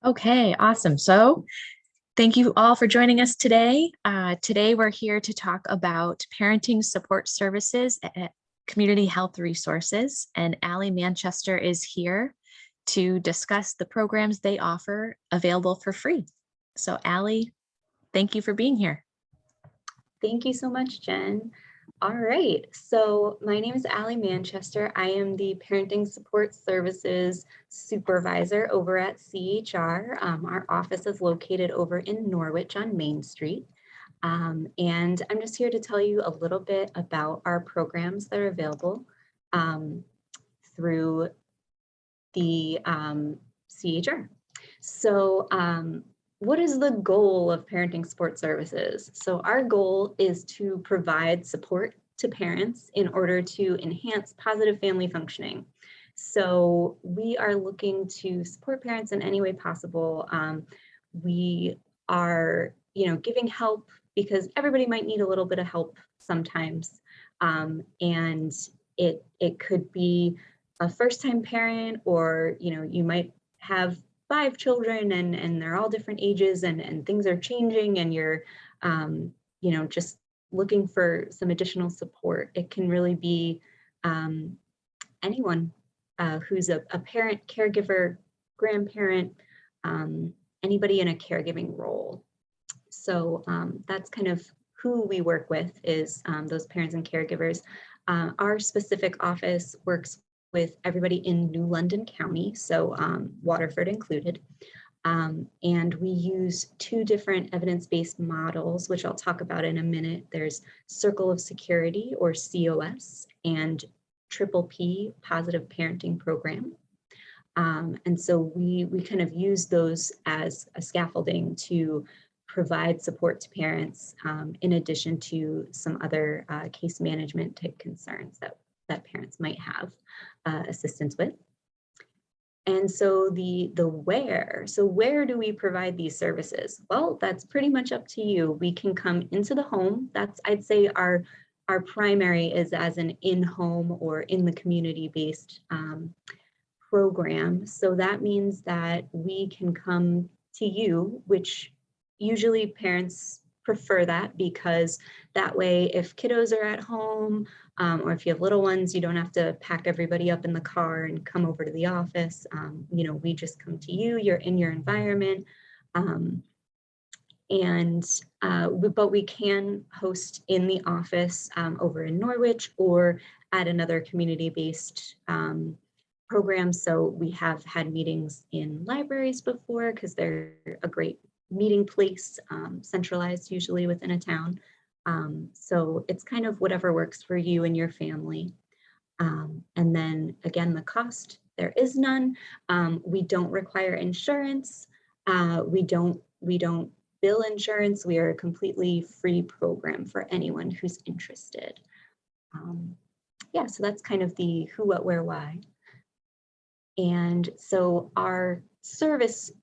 Okay, awesome. So thank you all for joining us today. Today we're here to talk about parenting support services at Community Health Resources, and Allie Manchester is here to discuss the programs they offer available for free. So Allie, thank you for being here. Thank you so much, Jen. All right, so my name is Allie Manchester. I am the Parenting Support Services Supervisor over at CHR. Our office is located over in Norwich on Main Street. And I'm just here to tell you a little bit about our programs that are available through the CHR. So what is the goal of parenting support services? So our goal is to provide support to parents in order to enhance positive family functioning. So we are looking to support parents in any way possible. We are, giving help because everybody might need a little bit of help sometimes. And it could be a first-time parent, or you might have 5 children and they're all different ages and things are changing, and you're just looking for some additional support. It can really be anyone who's a parent, caregiver, grandparent, anybody in a caregiving role. So that's kind of who we work with, is those parents and caregivers. Our specific office works with everybody in New London County, so Waterford included. And we use 2 different evidence-based models, which I'll talk about in a minute. There's Circle of Security, or COS, and Triple P, Positive Parenting Program. And so we kind of use those as a scaffolding to provide support to parents, in addition to some other case management type concerns that parents might have assistance with. And so where do we provide these services? Well, that's pretty much up to you. We can come into the home. That's, I'd say, our primary is as an in-home or in the community-based program. So that means that we can come to you, which usually parents prefer that, because that way, if kiddos are at home, or if you have little ones, you don't have to pack everybody up in the car and come over to the office. We just come to you, you're in your environment. But we can host in the office over in Norwich, or at another community-based program. So we have had meetings in libraries before, because they're a great meeting place, centralized usually within a town. So it's kind of whatever works for you and your family. And then again, the cost, there is none. We don't require insurance. We don't bill insurance. We are a completely free program for anyone who's interested. So that's kind of the who, what, where, why. And so our service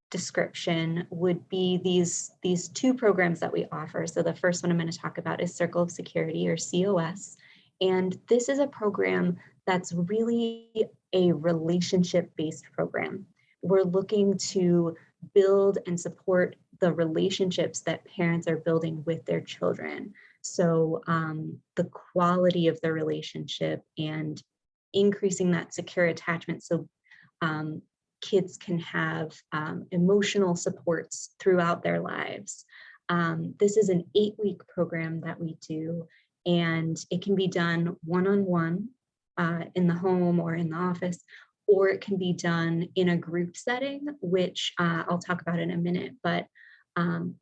description would be these 2 programs that we offer. So the first one I'm going to talk about is Circle of Security, or COS. And this is a program that's really a relationship-based program. We're looking to build and support the relationships that parents are building with their children. So the quality of the relationship and increasing that secure attachment, so kids can have emotional supports throughout their lives. This is an 8-week program that we do, and it can be done one-on-one in the home or in the office, or it can be done in a group setting, which I'll talk about in a minute. But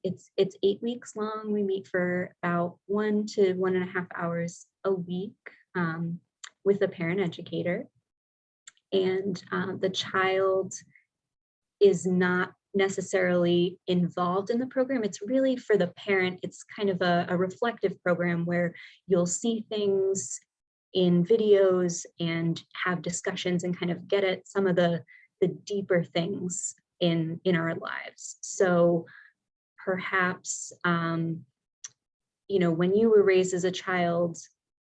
it's 8 weeks long. We meet for about 1 to 1.5 hours a week with a parent educator. And the child is not necessarily involved in the program. It's really for the parent. It's kind of a reflective program where you'll see things in videos and have discussions and kind of get at some of the deeper things in our lives. So perhaps, when you were raised as a child,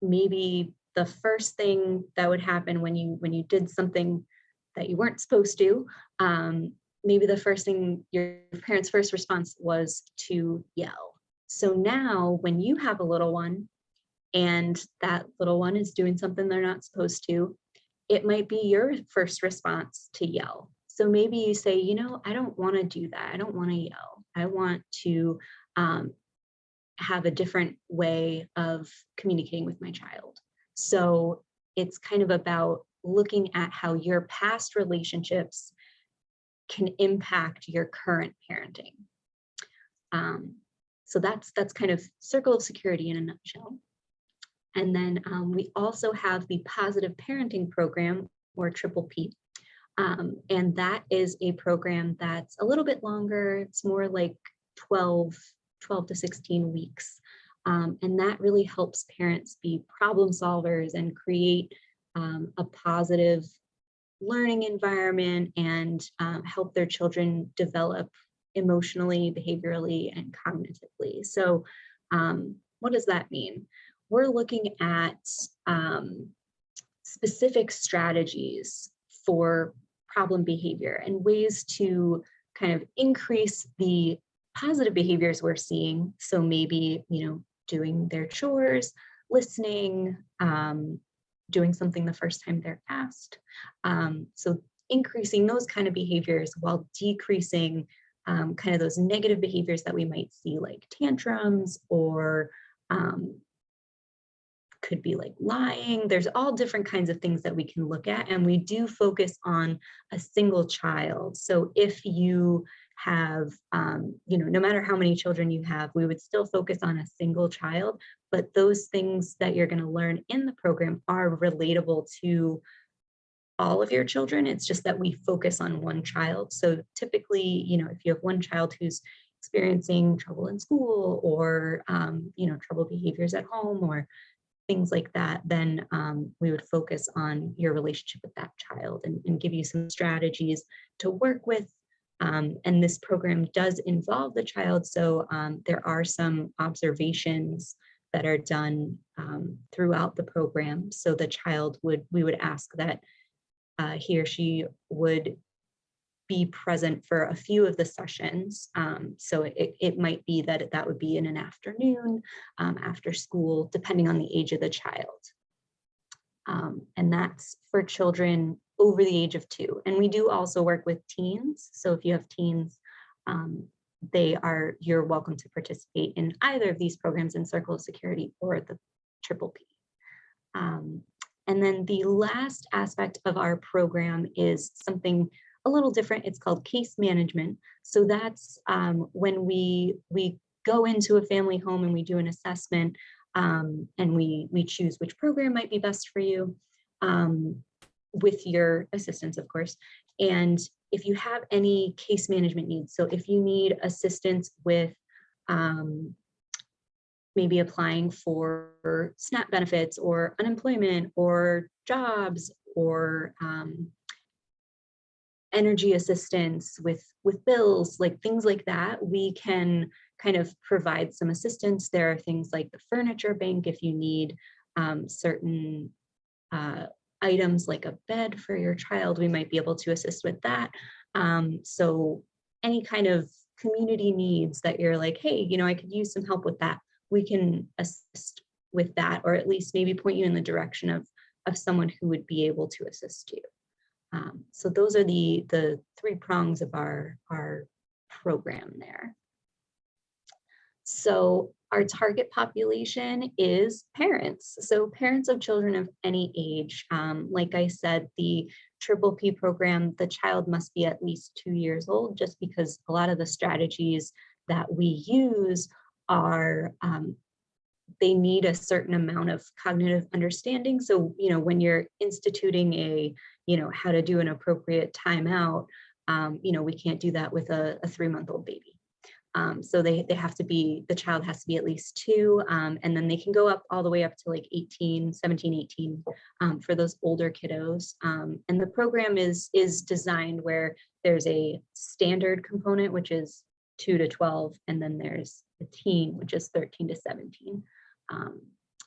maybe the first thing that would happen when you did something that you weren't supposed to, maybe the first thing your parents' first response was to yell. So now when you have a little one and that little one is doing something they're not supposed to, it might be your first response to yell. So maybe you say, I don't want to do that. I don't want to yell. I want to have a different way of communicating with my child. So it's kind of about looking at how your past relationships can impact your current parenting. So that's kind of circle of security in a nutshell. And then we also have the positive parenting program, or Triple P. And that is a program that's a little bit longer. It's more like 12 to 16 weeks. And that really helps parents be problem solvers and create a positive learning environment and help their children develop emotionally, behaviorally, and cognitively. So what does that mean? We're looking at specific strategies for problem behavior and ways to kind of increase the positive behaviors we're seeing. So maybe, doing their chores, listening, doing something the first time they're asked. So increasing those kind of behaviors while decreasing kind of those negative behaviors that we might see, like tantrums, or could be like lying. There's all different kinds of things that we can look at, and we do focus on a single child. So if you have, no matter how many children you have, we would still focus on a single child, but those things that you're going to learn in the program are relatable to all of your children. It's just that we focus on one child. So typically, if you have one child who's experiencing trouble in school, or, trouble behaviors at home, or things like that, then we would focus on your relationship with that child and give you some strategies to work with. And this program does involve the child. So there are some observations that are done throughout the program. So the child we would ask that he or she would be present for a few of the sessions. So it might be that would be in an afternoon, after school, depending on the age of the child. And that's for children over the age of 2. And we do also work with teens. So if you have teens, you're welcome to participate in either of these programs in Circle of Security or the Triple P. And then the last aspect of our program is something a little different. It's called case management. So that's when we go into a family home and we do an assessment, and we choose which program might be best for you, with your assistance, of course. And if you have any case management needs, so if you need assistance with maybe applying for SNAP benefits or unemployment or jobs, or energy assistance with bills, like things like that, we can kind of provide some assistance. There are things like the furniture bank if you need certain items like a bed for your child, we might be able to assist with that. So any kind of community needs that you're like, hey, I could use some help with that, we can assist with that, or at least maybe point you in the direction of someone who would be able to assist you. So those are the 3 prongs of our program there. So our target population is parents. So parents of children of any age. Like I said, the Triple P program, the child must be at least 2 years old, just because a lot of the strategies that we use are, they need a certain amount of cognitive understanding. So, when you're instituting how to do an appropriate timeout, we can't do that with a 3-month-old baby. So the child has to be at least 2, and then they can go up all the way up to like 17, 18, for those older kiddos. And the program is designed where there's a standard component, which is 2 to 12, and then there's a teen, which is 13 to 17.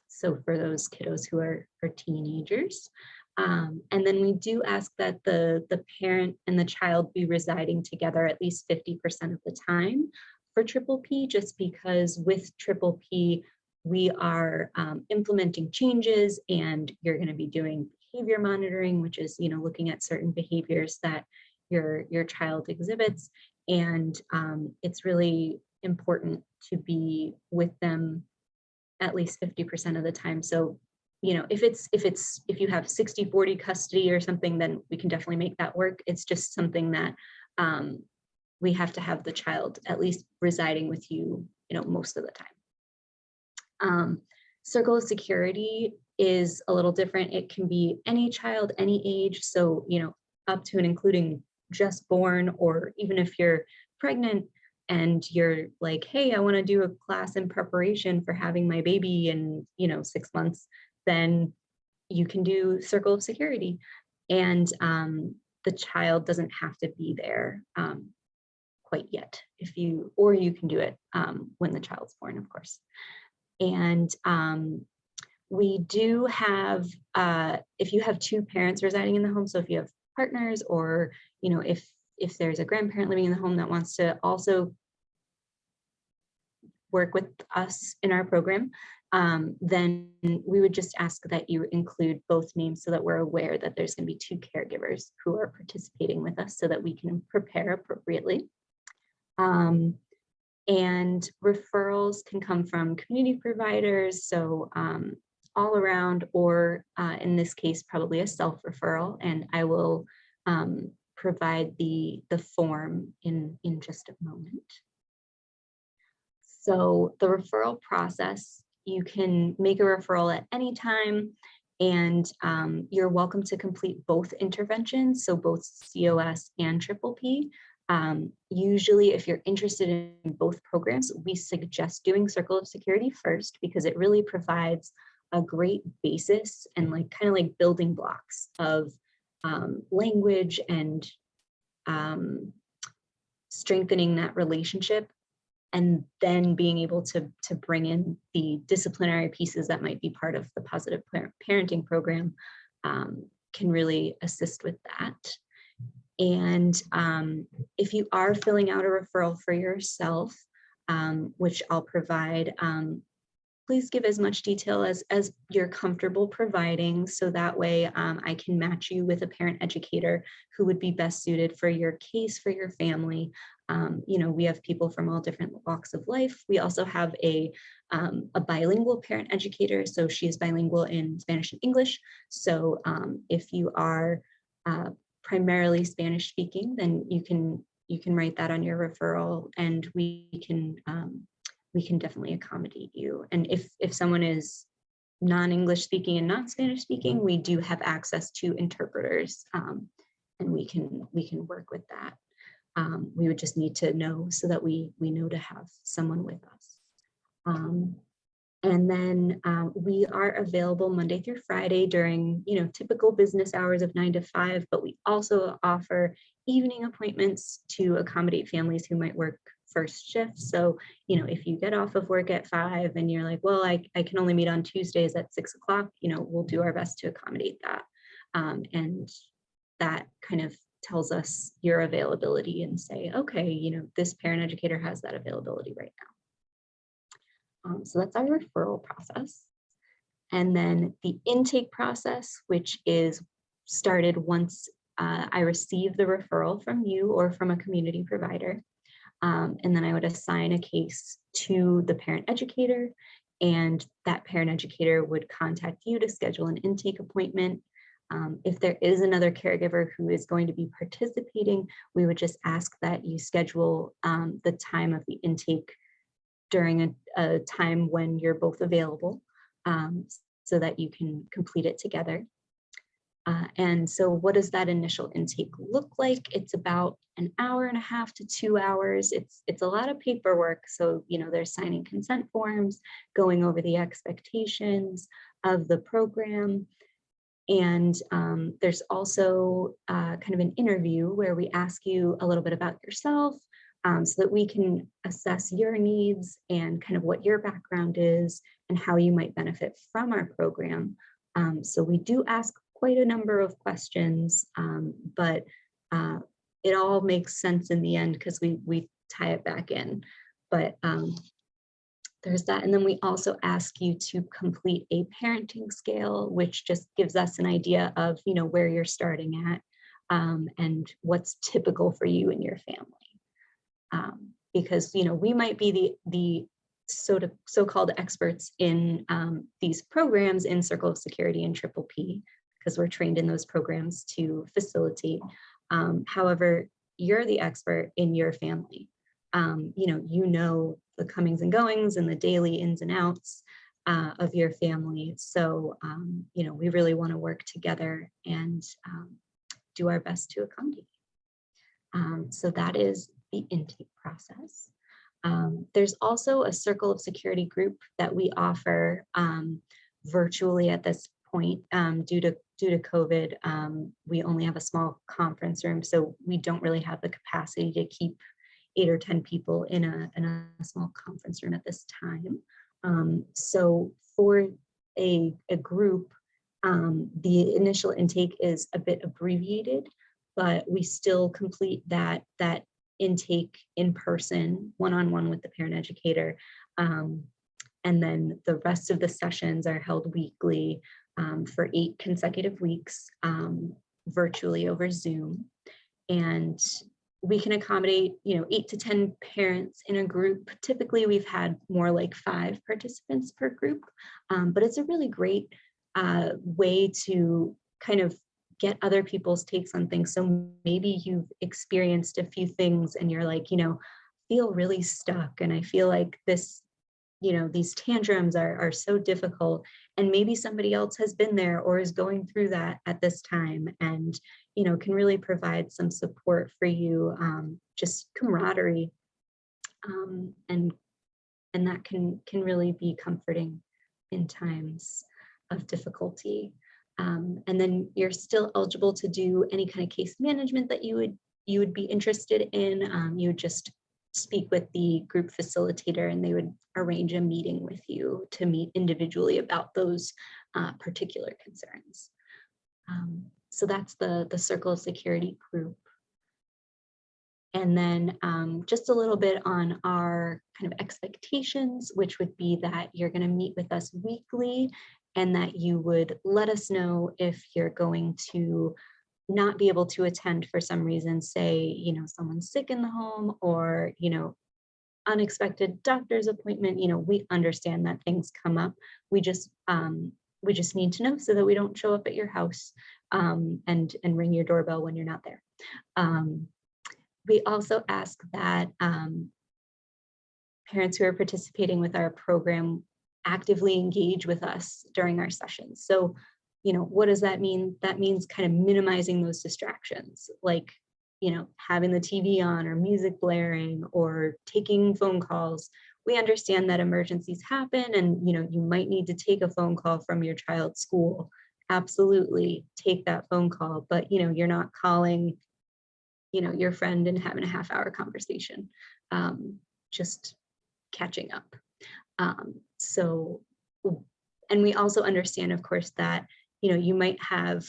So for those kiddos who are teenagers. And then we do ask that the parent and the child be residing together at least 50% of the time for triple P, just because with triple P, we are implementing changes, and you're going to be doing behavior monitoring, which is, looking at certain behaviors that your child exhibits. And it's really important to be with them at least 50% of the time. So, if you have 60-40 custody or something, then we can definitely make that work. It's just something that we have to have the child at least residing with you, most of the time. Circle of security is a little different. It can be any child, any age. So, up to and including just born, or even if you're pregnant and you're like, hey, I want to do a class in preparation for having my baby in, 6 months, then you can do circle of security. And the child doesn't have to be there quite yet, or you can do it when the child's born, of course. And we do have, if you have two parents residing in the home, so if you have partners, or, if there's a grandparent living in the home that wants to also work with us in our program, then we would just ask that you include both names so that we're aware that there's going to be two caregivers who are participating with us so that we can prepare appropriately. And referrals can come from community providers, so all around, or in this case, probably a self-referral, and I will provide the form in just a moment. So the referral process, you can make a referral at any time, and you're welcome to complete both interventions, so both COS and triple P. Usually, if you're interested in both programs, we suggest doing Circle of Security first, because it really provides a great basis and kind of like building blocks of language and strengthening that relationship, and then being able to bring in the disciplinary pieces that might be part of the positive parenting program can really assist with that. And if you are filling out a referral for yourself, which I'll provide, please give as much detail as you're comfortable providing, so that way I can match you with a parent educator who would be best suited for your case, for your family. We have people from all different walks of life. We also have a bilingual parent educator, so she is bilingual in Spanish and English. So if you are primarily Spanish speaking, then you can write that on your referral, and we can definitely accommodate you. And if someone is non-English speaking and not Spanish speaking, we do have access to interpreters, and we can work with that. We would just need to know so that we know to have someone with us. And then we are available Monday through Friday during, typical business hours of 9 to 5, but we also offer evening appointments to accommodate families who might work first shift. So, if you get off of work at 5 and you're like, well, I can only meet on Tuesdays at 6 o'clock, we'll do our best to accommodate that. And that kind of tells us your availability and say, okay, this parent educator has that availability right now. So that's our referral process. And then the intake process, which is started once I receive the referral from you or from a community provider. And then I would assign a case to the parent educator, and that parent educator would contact you to schedule an intake appointment. If there is another caregiver who is going to be participating, we would just ask that you schedule the time of the intake during a time when you're both available, so that you can complete it together. And so what does that initial intake look like? It's about an hour and a half to 2 hours. It's a lot of paperwork. So, there's signing consent forms, going over the expectations of the program. And there's also kind of an interview where we ask you a little bit about yourself, so that we can assess your needs and kind of what your background is and how you might benefit from our program. So we do ask quite a number of questions, but it all makes sense in the end because we tie it back in. But there's that. And then we also ask you to complete a parenting scale, which just gives us an idea of, where you're starting at, and what's typical for you and your family. Because, we might be the so-called experts in these programs in Circle of Security and Triple P, because we're trained in those programs to facilitate. However, you're the expert in your family. You know the comings and goings and the daily ins and outs of your family. So, we really want to work together and do our best to accommodate. So that is the intake process. There's also a Circle of Security group that we offer virtually at this point. Due to COVID, we only have a small conference room, so we don't really have the capacity to keep 8 or 10 people in a small conference room at this time. So for a group, the initial intake is a bit abbreviated, but we still complete that intake in person, one-on-one with the parent educator. And then the rest of the sessions are held weekly for 8 consecutive weeks, virtually over Zoom. And we can accommodate, 8 to 10 parents in a group. Typically, we've had more like 5 participants per group, but it's a really great way to kind of get other people's takes on things. So maybe you've experienced a few things and you're like, feel really stuck. And I feel like this, these tantrums are so difficult. And maybe somebody else has been there or is going through that at this time and, can really provide some support for you, just camaraderie. And that can really be comforting in times of difficulty. And then you're still eligible to do any kind of case management that you would be interested in. You would just speak with the group facilitator and they would arrange a meeting with you to meet individually about those particular concerns. So that's the Circle of Security group. And then just a little bit on our kind of expectations, which would be that you're going to meet with us weekly and that you would let us know if you're going to not be able to attend for some reason, say, someone's sick in the home or, unexpected doctor's appointment. We understand that things come up. We just need to know so that we don't show up at your house and ring your doorbell when you're not there. We also ask that parents who are participating with our program actively engage with us during our sessions. So, what does that mean? That means kind of minimizing those distractions, like, having the TV on or music blaring or taking phone calls. We understand that emergencies happen and, you might need to take a phone call from your child's school. Absolutely take that phone call, but, you're not calling, your friend and having a half-hour conversation, just catching up. And we also understand, of course, that, you might have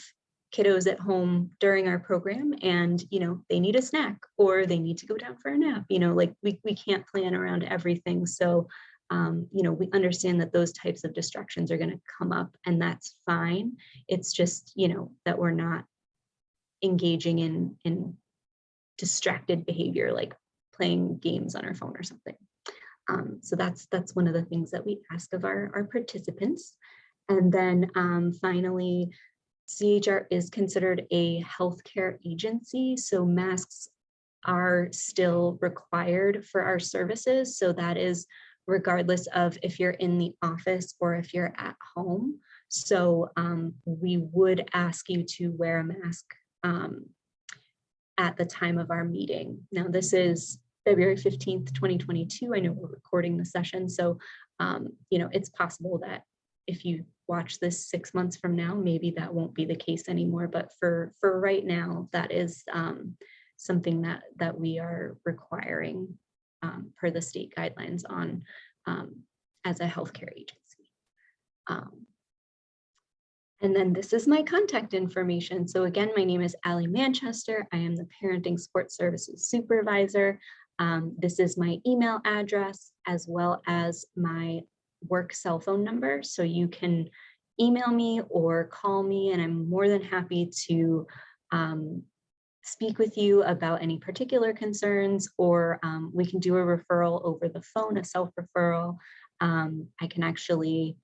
kiddos at home during our program and, they need a snack or they need to go down for a nap, like we can't plan around everything. So, we understand that those types of distractions are going to come up and that's fine. It's just, that we're not engaging in distracted behavior, like playing games on our phone or something. So that's one of the things that we ask of our participants. And then finally, CHR is considered a healthcare agency, so masks are still required for our services. So that is regardless of if you're in the office or if you're at home. So we would ask you to wear a mask at the time of our meeting. Now, this is February 15th, 2022. I know we're recording the session, so it's possible that if you watch this 6 months from now, maybe that won't be the case anymore. But for right now, that is something that we are requiring per the state guidelines on as a healthcare agency. And then this is my contact information. So again, my name is Allie Manchester. I am the Parenting Support Services Supervisor. This is my email address as well as my work cell phone number. So you can email me or call me, and I'm more than happy to speak with you about any particular concerns, or we can do a referral over the phone, a self-referral. I can actually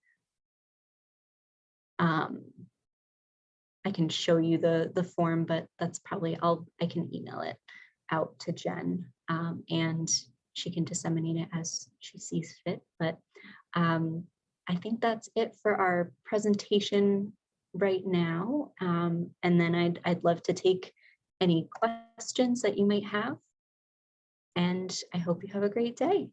I can show you the form, but that's probably I can email it out to Jen, and she can disseminate it as she sees fit. But I think that's it for our presentation right now. And then I'd love to take any questions that you might have. And I hope you have a great day.